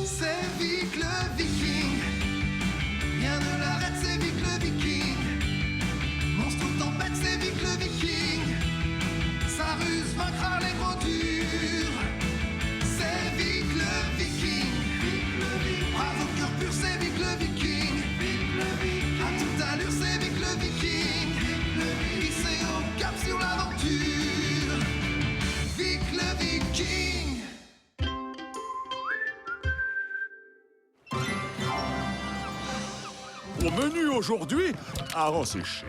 C'est Vic le Viking. Rien ne l'arrête, c'est Vic le Viking. Monstre ou tempête, c'est Vic le Viking. Sa ruse vaincra les gros durs. C'est Vic le Viking. Brave au cœur pur, c'est Vic le Viking. À toute allure, c'est Vic le Viking. Hissé au cap sur l'aventure. Vic le Viking. Au menu aujourd'hui, hareng séché.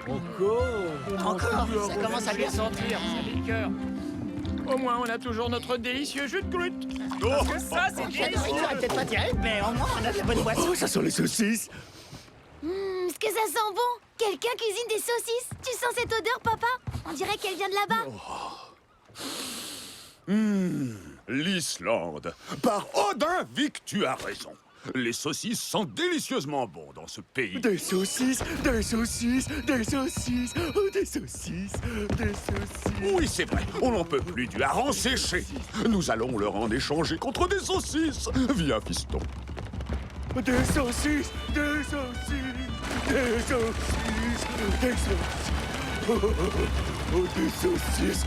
Encore? Ça commence à bien sentir. Ça liqueur. Au moins, on a toujours notre délicieux jus de grut. Parce que ça, c'est La délicieux. nourriture est peut-être pas terrible, mais au moins on a de la bonne boisson. Oh, ça sent les saucisses. Est-ce que ça sent bon? Quelqu'un cuisine des saucisses? Tu sens cette odeur, papa? On dirait qu'elle vient de là-bas. L'Islande. Par Odin, Vic, tu as raison. Les saucisses sentent délicieusement bon dans ce pays. Des saucisses, des saucisses, des saucisses, oh, des saucisses, des saucisses. Oui, c'est vrai, on n'en peut plus du hareng séché. Nous allons le en échanger contre des saucisses. Viens, fiston. Des saucisses, des saucisses, des saucisses, des saucisses. Oh, oh, oh, oh, des saucisses,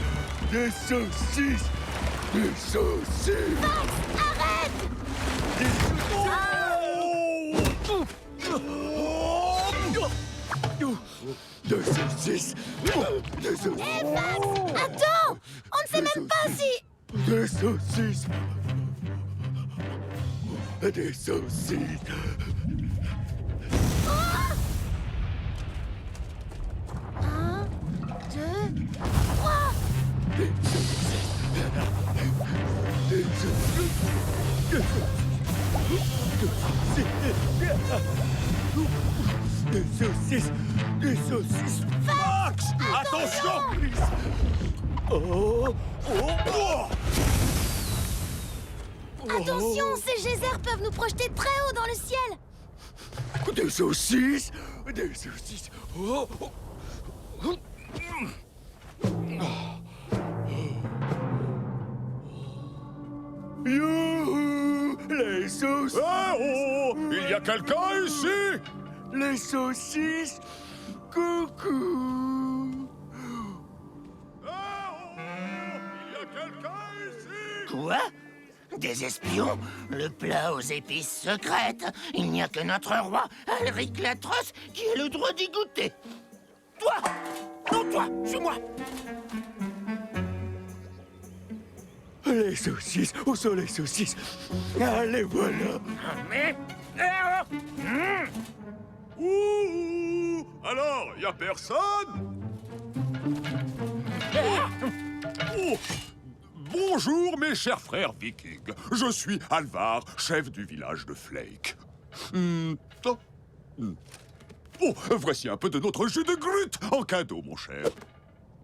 des saucisses, des saucisses. Arrête! Des saucisses, des saucisses. Hé, Max! Attends! On ne sait même pas si... Des saucisses. Des saucisses. Un, deux, trois! Des saucisses. Des saucisses. Des saucisses. Des saucisses. Des saucisses. Max, attention. Oh, oh, oh. Attention, ces geysers peuvent nous projeter très haut dans le ciel. Des saucisses. Des saucisses. Oh, oh. Youhou! Les saucisses! Eh oh, il y a quelqu'un ici? Les saucisses! Coucou! Eh oh, il y a quelqu'un ici? Quoi? Des espions? Le plat aux épices secrètes? Il n'y a que notre roi, Alric l'Atroce, qui a le droit d'y goûter. Toi! Non, toi! Suis-moi! Les saucisses! Où sont les saucisses? Allez, voilà! Mais... Ouh, alors, y a personne? Oh, bonjour, mes chers frères vikings. Je suis Alvar, chef du village de Flake. Oh, voici un peu de notre jus de grut en cadeau, mon cher.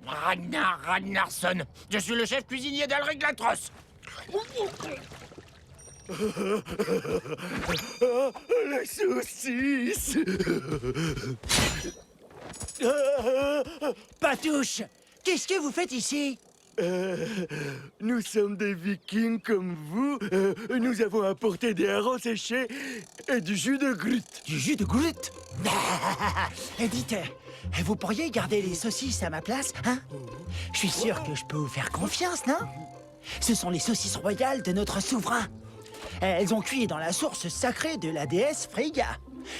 Ragnar Ragnarsson, je suis le chef cuisinier d'Alric l'Atroce. Les saucisses! Patouche! Qu'est-ce que vous faites ici? Nous sommes des vikings comme vous. Nous avons apporté des harengs séchés et du jus de grut. Du jus de grut? Dites, vous pourriez garder les saucisses à ma place, hein? Je suis sûr que je peux vous faire confiance, non? Ce sont les saucisses royales de notre souverain. Elles ont cuit dans la source sacrée de la déesse Frigga.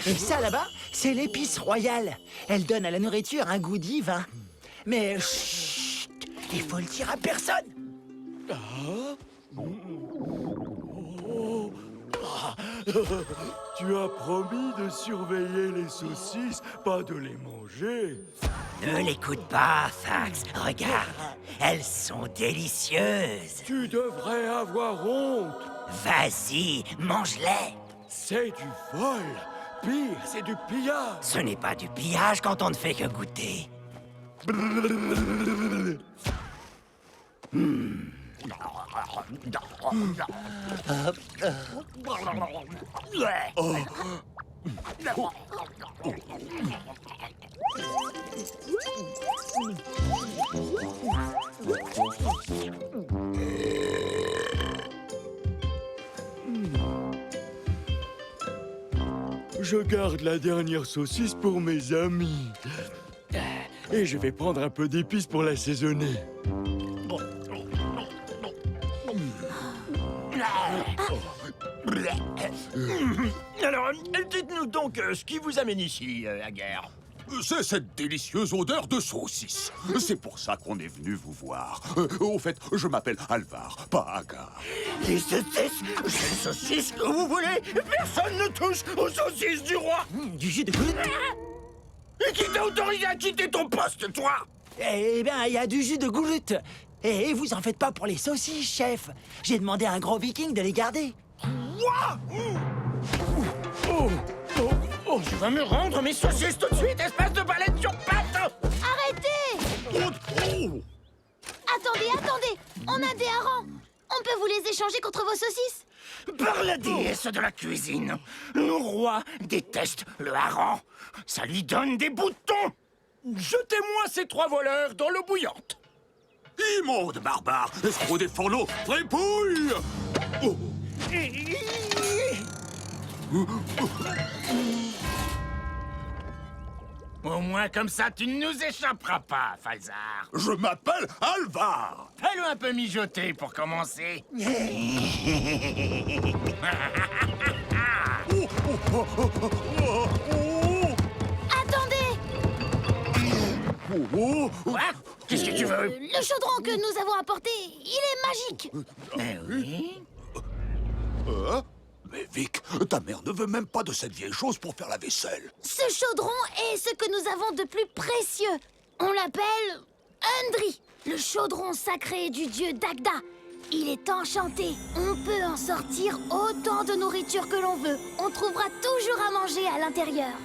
Et ça, là-bas, c'est l'épice royale. Elle donne à la nourriture un goût divin. Mais chut, il faut le dire à personne. Tu as promis de surveiller les saucisses, pas de les manger. Ne l'écoute pas, Fax. Regarde, elles sont délicieuses. Tu devrais avoir honte. Vas-y, mange-les. C'est du vol. Pire, c'est du pillage. Ce n'est pas du pillage quand on ne fait que goûter. je garde la dernière saucisse pour mes amis. Et je vais prendre un peu d'épices pour l'assaisonner. Alors, dites-nous donc ce qui vous amène ici, la guerre. C'est cette délicieuse odeur de saucisse. C'est pour ça qu'on est venu vous voir. Au fait, je m'appelle Alvar, pas Agar. Les saucisses? C'est les saucisses que vous voulez? Personne ne touche aux saucisses du roi! Du jus de goutte? Et qui t'a autorisé à quitter ton poste, toi? Eh bien, il y a du jus de goutte. Et vous en faites pas pour les saucisses, chef. J'ai demandé à un gros viking de les garder. Tu vas me rendre mes saucisses tout de suite, espèce de balette sur pattes! Arrêtez! Attendez, on a des harengs. On peut vous les échanger contre vos saucisses? Par la déesse de la cuisine, le roi déteste le hareng. Ça lui donne des boutons. Jetez-moi ces 3 voleurs dans l'eau bouillante. Immonde barbare, escroc des fourneaux, fripouille! Oh. Au moins comme ça, tu ne nous échapperas pas, Falzar. Je m'appelle Alvar! Fais-le un peu mijoter pour commencer. Attendez! Quoi? Qu'est-ce que tu veux? Le chaudron que nous avons apporté, il est magique. Oui. Mais Vic, ta mère ne veut même pas de cette vieille chose pour faire la vaisselle. Ce chaudron est ce que nous avons de plus précieux. On l'appelle Undri, le chaudron sacré du dieu Dagda. Il est enchanté. On peut en sortir autant de nourriture que l'on veut. On trouvera toujours à manger à l'intérieur.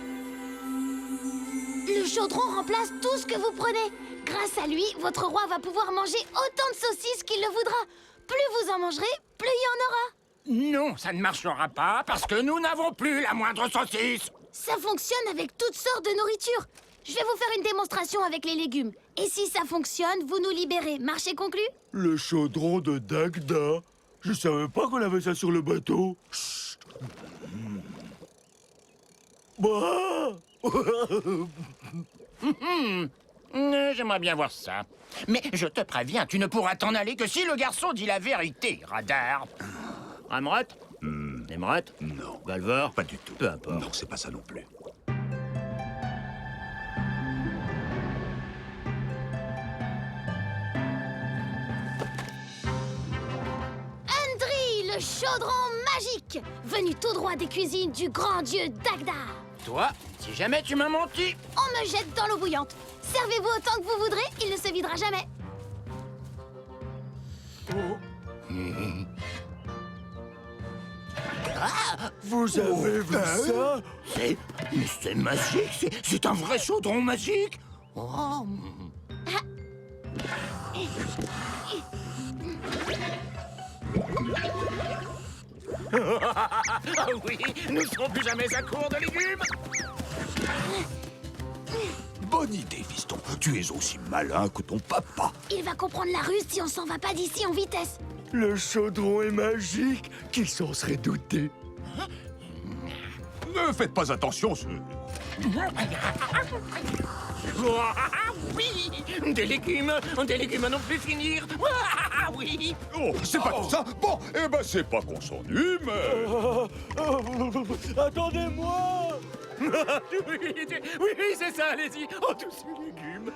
Le chaudron remplace tout ce que vous prenez. Grâce à lui, votre roi va pouvoir manger autant de saucisses qu'il le voudra. Plus vous en mangerez, plus il y en aura. Non, ça ne marchera pas parce que nous n'avons plus la moindre saucisse. Ça fonctionne avec toutes sortes de nourriture. Je vais vous faire une démonstration avec les légumes. Et si ça fonctionne, vous nous libérez. Marché conclu? Le chaudron de Dagda. Je savais pas qu'on avait ça sur le bateau. Chut. Bah. J'aimerais bien voir ça. Mais je te préviens, tu ne pourras t'en aller que si le garçon dit la vérité, radar. Amrot? Emrot? Non, Valvor? pas du tout. Peu importe. Non, c'est pas ça non plus. Undri, le chaudron magique, venu tout droit des cuisines du grand dieu Dagda. Toi, si jamais tu m'as menti, On me jette dans l'eau bouillante. Servez-vous autant que vous voudrez, il ne se videra jamais. Vous avez vu ça? c'est magique, c'est un vrai chaudron magique. Oh. Ah oui, nous ne serons plus jamais à court de légumes. Bonne idée, fiston. Tu es aussi malin que ton papa. Il va comprendre la ruse si on s'en va pas d'ici en vitesse. Le chaudron est magique. Qui s'en serait douté? Ne faites pas attention, Ah oui, des légumes à non plus finir. Ah oui. Oh, c'est pas tout ça. Bon, eh ben c'est pas qu'on s'ennuie, mais... Attendez-moi! Oui, c'est ça, allez-y. Oh, tous ces légumes.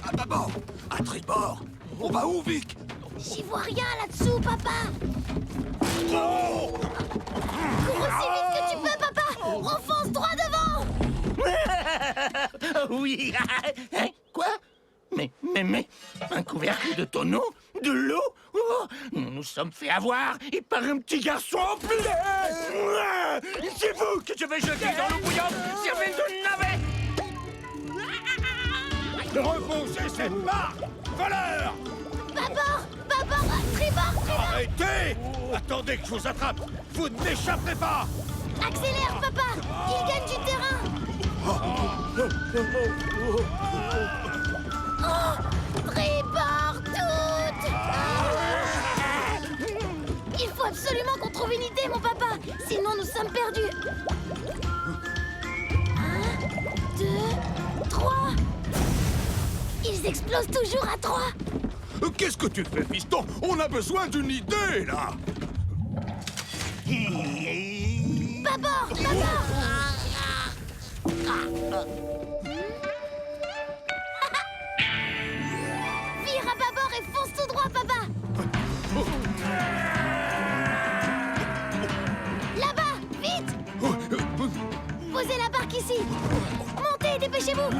À bâbord, à tribord. On va où, Vic? J'y vois rien là-dessous, papa. Oh! Cours aussi vite que tu peux, papa. On fonce droit devant. Oui. Hein, quoi? Mais, un couvercle de tonneau? De l'eau? Oh, nous nous sommes fait avoir et par un petit garçon en plus. C'est vous que je vais jeter dans l'eau bouillante. Servez de navet. Repoussez cette barre! Voleur! Tribord. Arrêtez! Attendez que je vous attrape! Vous n'échapperez pas! Accélère, papa! Il gagne du terrain! Oh! Tréport toute! Il faut absolument qu'on trouve une idée, mon papa! Sinon, nous sommes perdus! 1, 2, 3... Ils explosent toujours à 3! Qu'est-ce que tu fais, fiston? On a besoin d'une idée, là. Bâbord! Bâbord! Vire à bâbord et fonce tout droit, papa! Là-bas! Vite! Posez la barque ici! Montez, dépêchez-vous!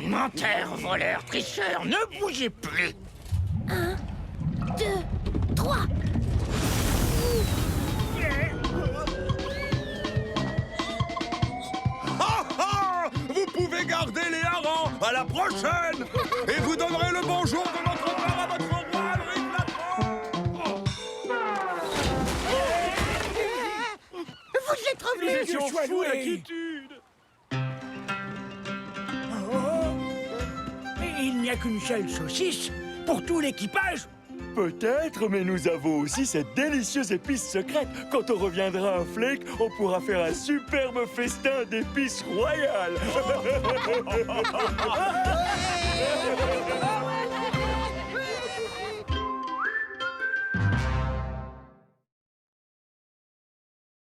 Menteur, voleur, tricheur, ne bougez plus. 1, 2, 3! Ah ah! Vous pouvez garder les harengs. À la prochaine. Et vous donnerez le bonjour de notre part à votre roi, Alric Latran. Vous êtes revenus. Nous étions fous d'inquiétude. Il n'y a qu'une seule saucisse pour tout l'équipage. Peut-être, mais nous avons aussi cette délicieuse épice secrète. Quand on reviendra à Flake, on pourra faire un superbe festin d'épices royales.